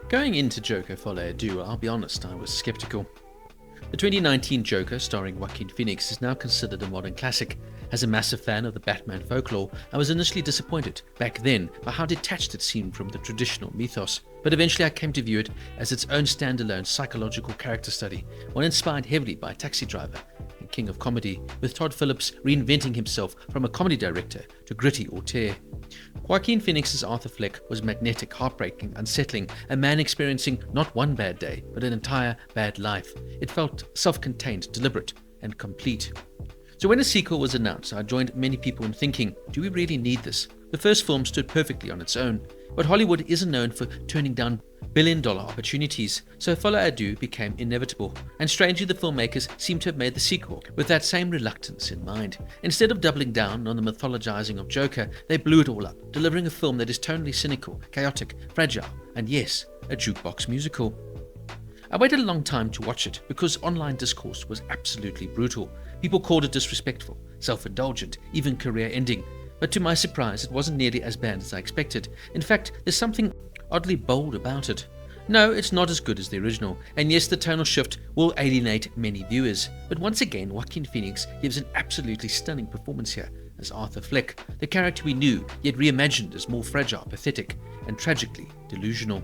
Going into Joker Folie, I'll be honest, I was skeptical. The 2019 Joker, starring Joaquin Phoenix, is now considered a modern classic. As a massive fan of the Batman folklore, I was initially disappointed, back then, by how detached it seemed from the traditional mythos. But eventually I came to view it as its own standalone psychological character study, one inspired heavily by Taxi Driver and King of Comedy, with Todd Phillips reinventing himself from a comedy director to gritty auteur. Joaquin Phoenix's Arthur Fleck was magnetic, heartbreaking, unsettling, a man experiencing not one bad day, but an entire bad life. It felt self-contained, deliberate, and complete. So when a sequel was announced, I joined many people in thinking, do we really need this? The first film stood perfectly on its own, but Hollywood isn't known for turning down billion-dollar opportunities, so Folie Deux became inevitable, and strangely the filmmakers seem to have made the sequel with that same reluctance in mind. Instead of doubling down on the mythologizing of Joker, they blew it all up, delivering a film that is tonally cynical, chaotic, fragile, and yes, a jukebox musical. I waited a long time to watch it because online discourse was absolutely brutal. People called it disrespectful, self-indulgent, even career-ending. But to my surprise, it wasn't nearly as bad as I expected. In fact, there's something oddly bold about it. No, it's not as good as the original, and yes, the tonal shift will alienate many viewers. But once again, Joaquin Phoenix gives an absolutely stunning performance here as Arthur Fleck, the character we knew, yet reimagined as more fragile, pathetic, and tragically delusional.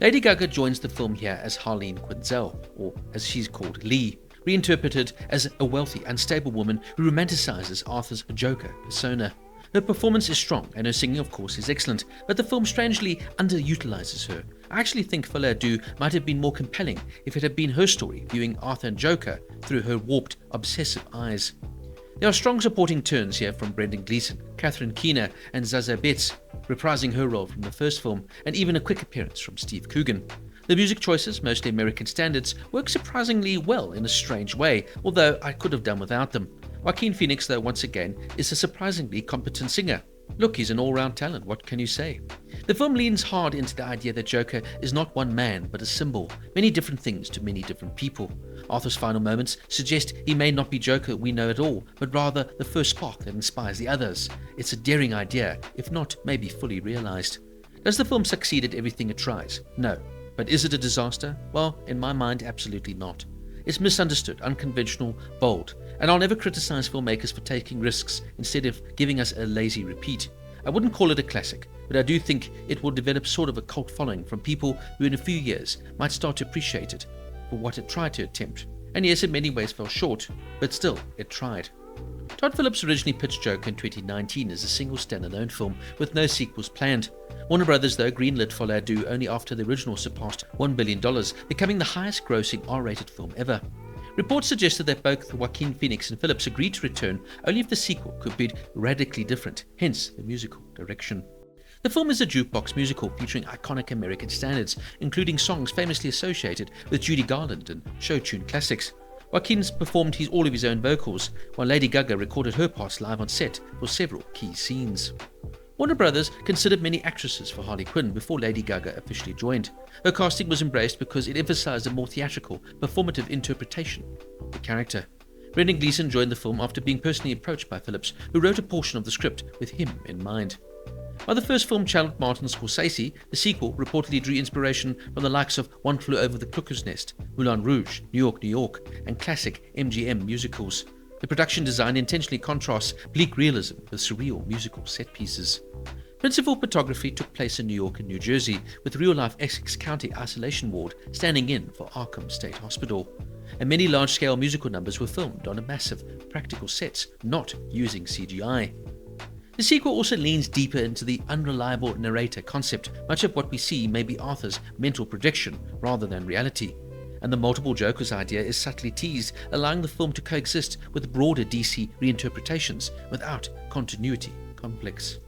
Lady Gaga joins the film here as Harleen Quinzel, or as she's called, Lee, reinterpreted as a wealthy, unstable woman who romanticizes Arthur's Joker persona. Her performance is strong, and her singing, of course, is excellent, but the film strangely underutilizes her. I actually think Folie Deux might have been more compelling if it had been her story, viewing Arthur and Joker through her warped, obsessive eyes. There are strong supporting turns here from Brendan Gleeson, Catherine Keener, and Zazie Beetz, reprising her role from the first film, and even a quick appearance from Steve Coogan. The music choices, mostly American standards, work surprisingly well in a strange way, although I could have done without them. Joaquin Phoenix, though, once again, is a surprisingly competent singer. Look, he's an all-round talent, what can you say? The film leans hard into the idea that Joker is not one man, but a symbol, many different things to many different people. Arthur's final moments suggest he may not be Joker we know at all, but rather the first spark that inspires the others. It's a daring idea, if not maybe fully realized. Does the film succeed at everything it tries? No. But is it a disaster? Well, in my mind, absolutely not. It's misunderstood, unconventional, bold, and I'll never criticize filmmakers for taking risks instead of giving us a lazy repeat. I wouldn't call it a classic, but I do think it will develop sort of a cult following from people who in a few years might start to appreciate it for what it tried to attempt. And yes, in many ways fell short, but still, it tried. Todd Phillips originally pitched Joker in 2019 as a single standalone film with no sequels planned. Warner Brothers, though, greenlit Folie Deux only after the original surpassed $1 billion, becoming the highest-grossing R-rated film ever. Reports suggested that both Joaquin Phoenix and Phillips agreed to return only if the sequel could be radically different, hence the musical direction. The film is a jukebox musical featuring iconic American standards, including songs famously associated with Judy Garland and show tune classics. Joaquin's performed all of his own vocals, while Lady Gaga recorded her parts live on set for several key scenes. Warner Brothers considered many actresses for Harley Quinn before Lady Gaga officially joined. Her casting was embraced because it emphasized a more theatrical, performative interpretation of the character. Brendan Gleeson joined the film after being personally approached by Phillips, who wrote a portion of the script with him in mind. While the first film channeled Martin Scorsese, the sequel reportedly drew inspiration from the likes of One Flew Over the Cuckoo's Nest, Moulin Rouge, New York, New York, and classic MGM musicals. The production design intentionally contrasts bleak realism with surreal musical set pieces. Principal photography took place in New York and New Jersey, with real-life Essex County Isolation Ward standing in for Arkham State Hospital. And many large-scale musical numbers were filmed on a massive practical sets, not using CGI. The sequel also leans deeper into the unreliable narrator concept. Much of what we see may be Arthur's mental projection rather than reality. And the multiple Jokers idea is subtly teased, allowing the film to coexist with broader DC reinterpretations without continuity conflicts.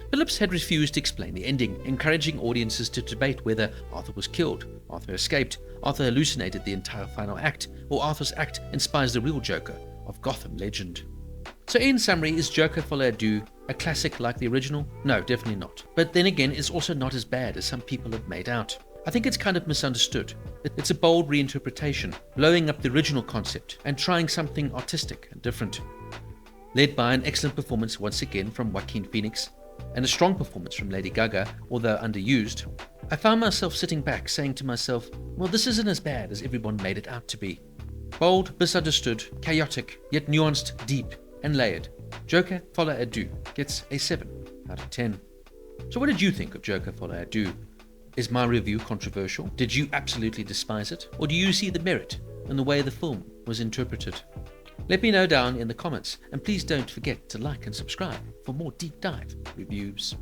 Phillips had refused to explain the ending, encouraging audiences to debate whether Arthur was killed, Arthur escaped, Arthur hallucinated the entire final act, or Arthur's act inspires the real Joker of Gotham legend. So in summary, is Joker Folie Deux a classic like the original? No, definitely not. But then again, it's also not as bad as some people have made out. I think it's kind of misunderstood. It's a bold reinterpretation, blowing up the original concept and trying something artistic and different. Led by an excellent performance once again from Joaquin Phoenix, and a strong performance from Lady Gaga, although underused. I found myself sitting back saying to myself, well, this isn't as bad as everyone made it out to be. Bold, misunderstood, chaotic, yet nuanced, deep, and layered. Joker, Folie, Deux gets a 7 out of 10. So what did you think of Joker, Folie, Deux? Is my review controversial? Did you absolutely despise it? Or do you see the merit in the way the film was interpreted? Let me know down in the comments, and please don't forget to like and subscribe for more deep dive reviews.